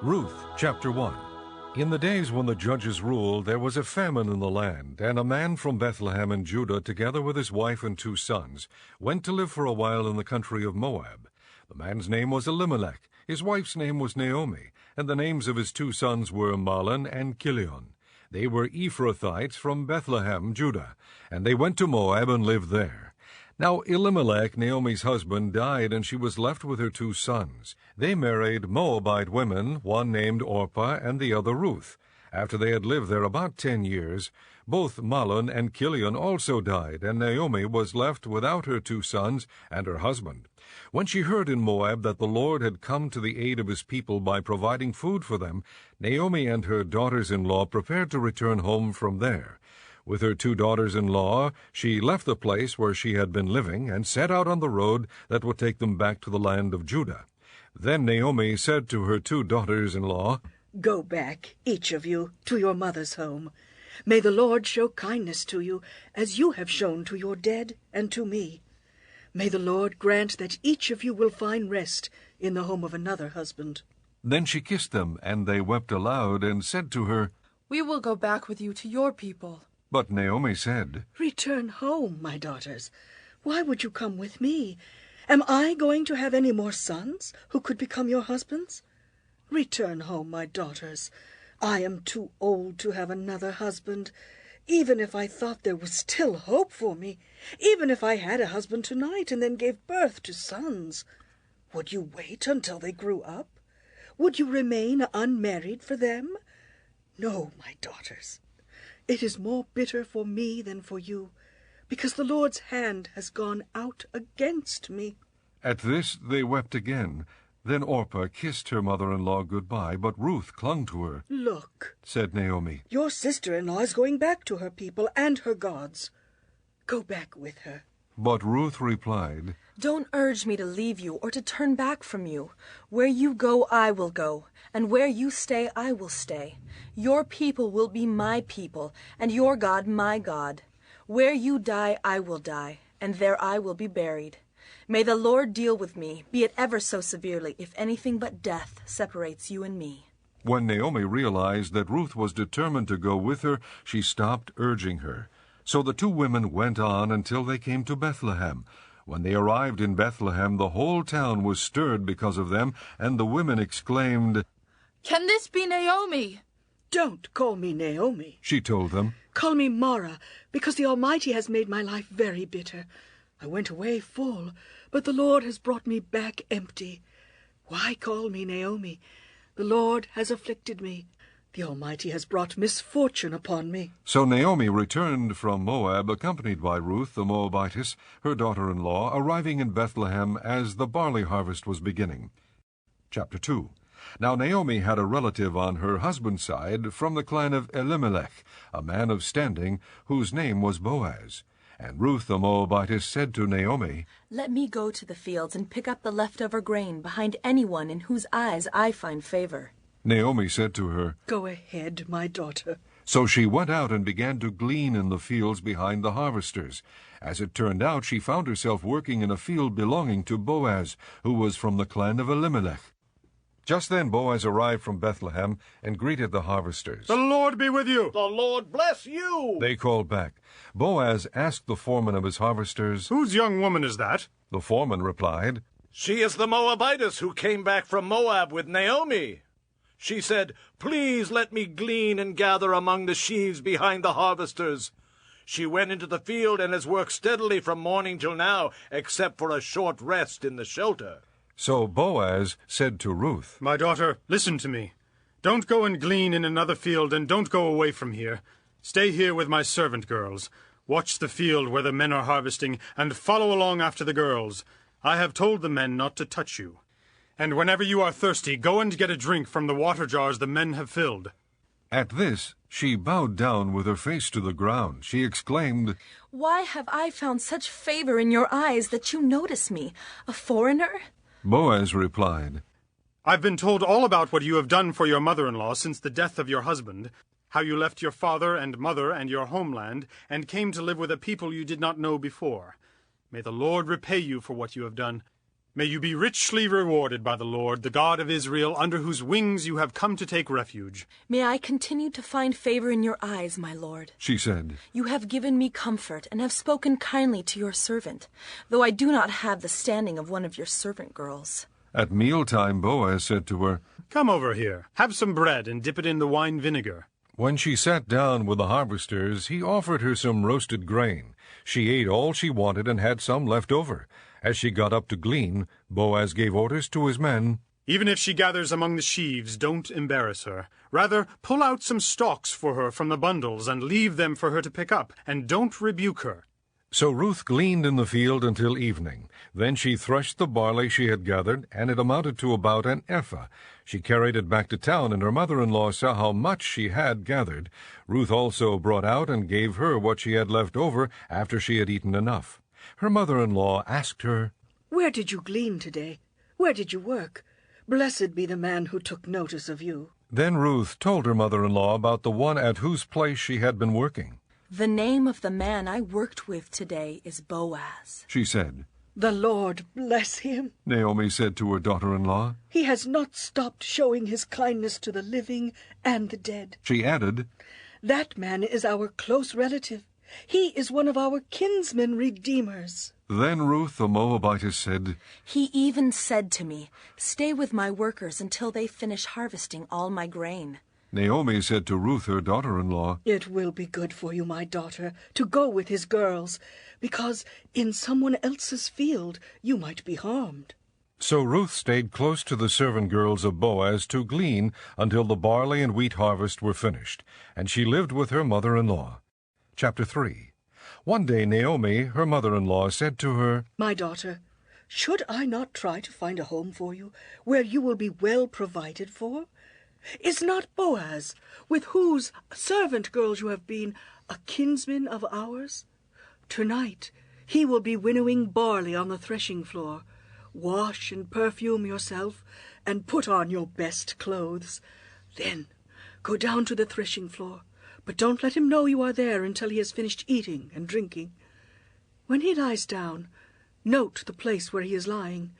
Ruth chapter 1. In the days when the judges ruled, there was a famine in the land, and a man from Bethlehem in Judah, together with his wife and 2 sons, went to live for a while in the country of Moab. The man's name was Elimelech, his wife's name was Naomi, and the names of his 2 sons were Mahlon and Chilion. They were Ephrathites from Bethlehem, Judah, and they went to Moab and lived there. Now Elimelech, Naomi's husband, died, and she was left with her 2 sons. They married Moabite women, one named Orpah and the other Ruth. After they had lived there about 10 years, both Mahlon and Chilion also died, and Naomi was left without her 2 sons and her husband. When she heard in Moab that the Lord had come to the aid of his people by providing food for them, Naomi and her daughters-in-law prepared to return home from there. With her 2 daughters-in-law, she left the place where she had been living and set out on the road that would take them back to the land of Judah. Then Naomi said to her 2 daughters-in-law, "Go back, each of you, to your mother's home. May the Lord show kindness to you, as you have shown to your dead and to me. May the Lord grant that each of you will find rest in the home of another husband." Then she kissed them, and they wept aloud, and said to her, "We will go back with you to your people." But Naomi said, "Return home, my daughters. Why would you come with me? Am I going to have any more sons who could become your husbands? Return home, my daughters. I am too old to have another husband. Even if I thought there was still hope for me, even if I had a husband tonight and then gave birth to sons, would you wait until they grew up? Would you remain unmarried for them? No, my daughters. It is more bitter for me than for you, because the Lord's hand has gone out against me." At this they wept again. Then Orpah kissed her mother-in-law good-bye, but Ruth clung to her. "Look," said Naomi, "your sister-in-law is going back to her people and her gods. Go back with her." But Ruth replied, "Don't urge me to leave you or to turn back from you. Where you go, I will go, and where you stay, I will stay. Your people will be my people, and your God my God. Where you die, I will die, and there I will be buried. May the Lord deal with me, be it ever so severely, if anything but death separates you and me." When Naomi realized that Ruth was determined to go with her, she stopped urging her. So the 2 women went on until they came to Bethlehem. When they arrived in Bethlehem, the whole town was stirred because of them, and the women exclaimed, "Can this be Naomi?" "Don't call me Naomi," she told them. "Call me Mara, because the Almighty has made my life very bitter. I went away full, but the Lord has brought me back empty. Why call me Naomi? The Lord has afflicted me. The Almighty has brought misfortune upon me." So Naomi returned from Moab, accompanied by Ruth the Moabitess, her daughter-in-law, arriving in Bethlehem as the barley harvest was beginning. Chapter 2. Now Naomi had a relative on her husband's side from the clan of Elimelech, a man of standing, whose name was Boaz. And Ruth the Moabitess said to Naomi, "Let me go to the fields and pick up the leftover grain behind anyone in whose eyes I find favor." Naomi said to her, "Go ahead, my daughter." So she went out and began to glean in the fields behind the harvesters. As it turned out, she found herself working in a field belonging to Boaz, who was from the clan of Elimelech. Just then Boaz arrived from Bethlehem and greeted the harvesters. "The Lord be with you." "The Lord bless you." They called back. Boaz asked the foreman of his harvesters, "Whose young woman is that?" The foreman replied, "She is the Moabitess who came back from Moab with Naomi. She said, 'Please let me glean and gather among the sheaves behind the harvesters.' She went into the field and has worked steadily from morning till now, except for a short rest in the shelter." So Boaz said to Ruth, "My daughter, listen to me. Don't go and glean in another field, and don't go away from here. Stay here with my servant girls. Watch the field where the men are harvesting, and follow along after the girls. I have told the men not to touch you. And whenever you are thirsty, go and get a drink from the water jars the men have filled." At this she bowed down with her face to the ground. She exclaimed, "Why have I found such favor in your eyes that you notice me, a foreigner?" Boaz replied, "I've been told all about what you have done for your mother-in-law since the death of your husband, how you left your father and mother and your homeland, and came to live with a people you did not know before. May the Lord repay you for what you have done." May you be richly rewarded by the Lord, the God of Israel, under whose wings you have come to take refuge. May I continue to find favor in your eyes, my lord, she said. You have given me comfort and have spoken kindly to your servant, though I do not have the standing of one of your servant girls. At mealtime Boaz said to her, Come over here, have some bread and dip it in the wine vinegar. When she sat down with the harvesters, he offered her some roasted grain. She ate all she wanted and had some left over. As she got up to glean, Boaz gave orders to his men, Even if she gathers among the sheaves, don't embarrass her. Rather, pull out some stalks for her from the bundles and leave them for her to pick up, and don't rebuke her. So Ruth gleaned in the field until evening. Then she threshed the barley she had gathered, and it amounted to about an ephah. She carried it back to town, and her mother-in-law saw how much she had gathered. Ruth also brought out and gave her what she had left over after she had eaten enough. Her mother-in-law asked her, Where did you glean today? Where did you work? Blessed be the man who took notice of you. Then Ruth told her mother-in-law about the one at whose place she had been working. The name of the man I worked with today is Boaz, she said. The Lord bless him. Naomi said to her daughter-in-law. He has not stopped showing his kindness to the living and the dead. She added, That man is our close relative. He is one of our kinsmen redeemers. Then Ruth the Moabitess said, He even said to me, Stay with my workers until they finish harvesting all my grain. Naomi said to Ruth her daughter-in-law, It will be good for you, my daughter, to go with his girls, because in someone else's field you might be harmed. So Ruth stayed close to the servant girls of Boaz to glean until the barley and wheat harvest were finished, and she lived with her mother-in-law. Chapter 3. One day Naomi, her mother-in-law, said to her, My daughter, should I not try to find a home for you, where you will be well provided for? Is not Boaz, with whose servant girls you have been, a kinsman of ours? Tonight he will be winnowing barley on the threshing floor. Wash and perfume yourself, and put on your best clothes. Then go down to the threshing floor, but don't let him know you are there until he has finished eating and drinking. When he lies down, note the place where he is lying.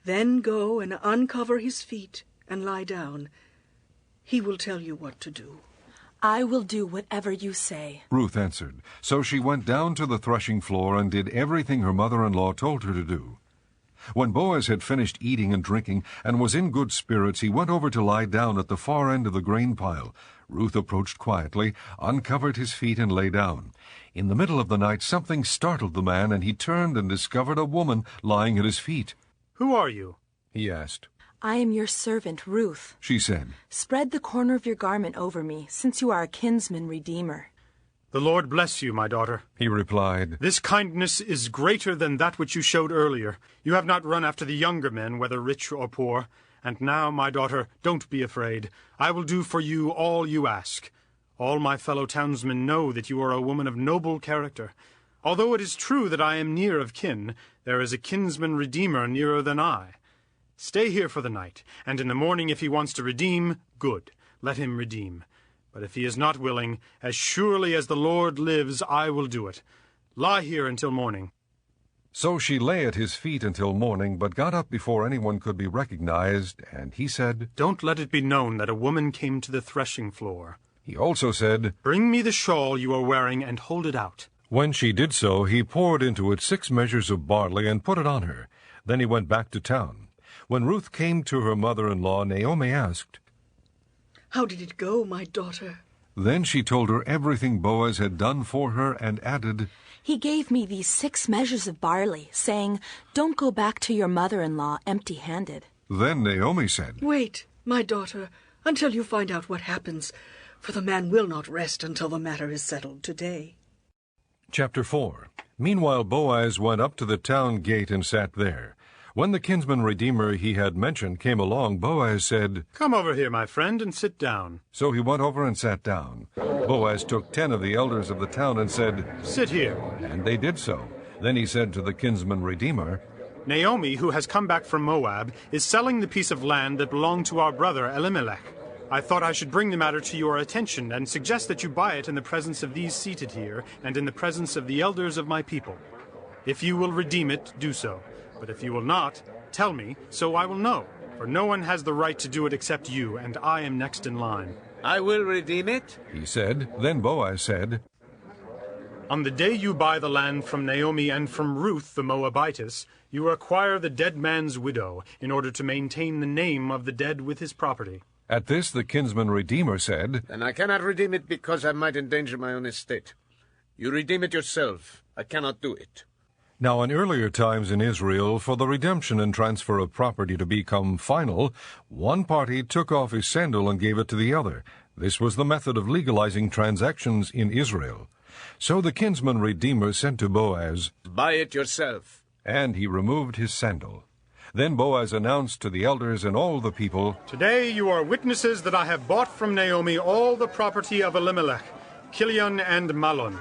Then go and uncover his feet and lie down. He will tell you what to do. I will do whatever you say, Ruth answered. So she went down to the threshing floor and did everything her mother-in-law told her to do. When Boaz had finished eating and drinking and was in good spirits, he went over to lie down at the far end of the grain pile. Ruth approached quietly, uncovered his feet, and lay down. In the middle of the night something startled the man, and he turned and discovered a woman lying at his feet. Who are you? He asked. I am your servant, Ruth. She said. Spread the corner of your garment over me, since you are a kinsman redeemer. The Lord bless you, my daughter. He replied. This kindness is greater than that which you showed earlier. You have not run after the younger men, whether rich or poor. And now, my daughter, don't be afraid. I will do for you all you ask. All my fellow townsmen know that you are a woman of noble character. Although it is true that I am near of kin, there is a kinsman redeemer nearer than I. Stay here for the night, and in the morning if he wants to redeem, good, let him redeem. But if he is not willing, as surely as the Lord lives, I will do it. Lie here until morning. So she lay at his feet until morning, but got up before anyone could be recognized, and he said, Don't let it be known that a woman came to the threshing floor. He also said, Bring me the shawl you are wearing and hold it out. When she did so, he poured into it 6 measures of barley and put it on her. Then he went back to town. When Ruth came to her mother-in-law, Naomi asked, How did it go, my daughter? Then she told her everything Boaz had done for her and added, He gave me these 6 measures of barley, saying, Don't go back to your mother-in-law empty-handed. Then Naomi said, Wait, my daughter, until you find out what happens, for the man will not rest until the matter is settled today. Chapter 4. Meanwhile Boaz went up to the town gate and sat there. When the kinsman redeemer he had mentioned came along, Boaz said, Come over here, my friend, and sit down. So he went over and sat down. Boaz took 10 of the elders of the town and said, Sit here. And they did so. Then he said to the kinsman redeemer, Naomi, who has come back from Moab, is selling the piece of land that belonged to our brother Elimelech. I thought I should bring the matter to your attention and suggest that you buy it in the presence of these seated here and in the presence of the elders of my people. If you will redeem it, do so. But if you will not, tell me, so I will know. For no one has the right to do it except you, and I am next in line. I will redeem it, he said. Then Boaz said, On the day you buy the land from Naomi and from Ruth the Moabitess, you acquire the dead man's widow, in order to maintain the name of the dead with his property. At this the kinsman redeemer said, Then I cannot redeem it because I might endanger my own estate. You redeem it yourself. I cannot do it. Now in earlier times in Israel, for the redemption and transfer of property to become final, one party took off his sandal and gave it to the other. This was the method of legalizing transactions in Israel. So the kinsman redeemer said to Boaz, Buy it yourself. And he removed his sandal. Then Boaz announced to the elders and all the people, Today you are witnesses that I have bought from Naomi all the property of Elimelech, Kilion and Mahlon.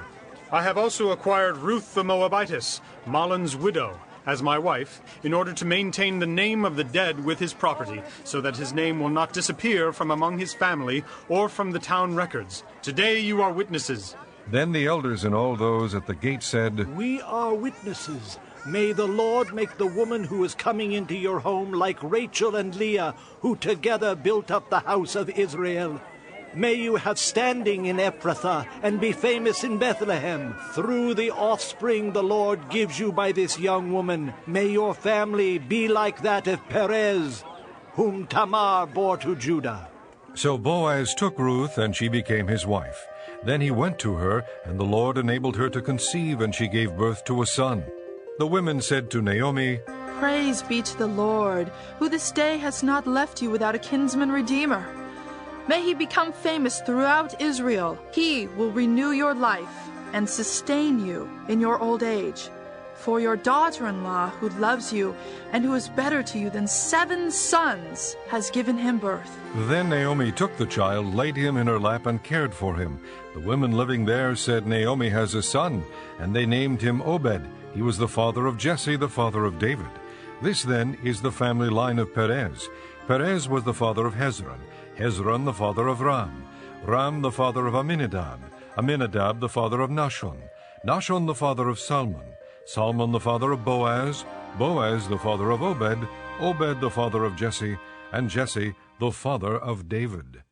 I have also acquired Ruth the Moabitess, Mahlon's widow, as my wife, in order to maintain the name of the dead with his property, so that his name will not disappear from among his family or from the town records. Today you are witnesses. Then the elders and all those at the gate said, We are witnesses. May the Lord make the woman who is coming into your home like Rachel and Leah, who together built up the house of Israel. May you have standing in Ephrathah and be famous in Bethlehem. Through the offspring the Lord gives you by this young woman, may your family be like that of Perez, whom Tamar bore to Judah. So Boaz took Ruth, and she became his wife. Then he went to her, and the Lord enabled her to conceive, and she gave birth to a son. The women said to Naomi, Praise be to the Lord, who this day has not left you without a kinsman redeemer. May he become famous throughout Israel. He will renew your life and sustain you in your old age. For your daughter-in-law, who loves you and who is better to you than 7 sons, has given him birth. Then Naomi took the child, laid him in her lap, and cared for him. The women living there said, Naomi has a son, and they named him Obed. He was the father of Jesse, the father of David. This then is the family line of Perez. Perez was the father of Hezron, Hezron the father of Ram, Ram the father of Amminadab, Amminadab the father of Nahshon, Nahshon the father of Salmon, Salmon the father of Boaz, Boaz the father of Obed, Obed the father of Jesse, and Jesse the father of David.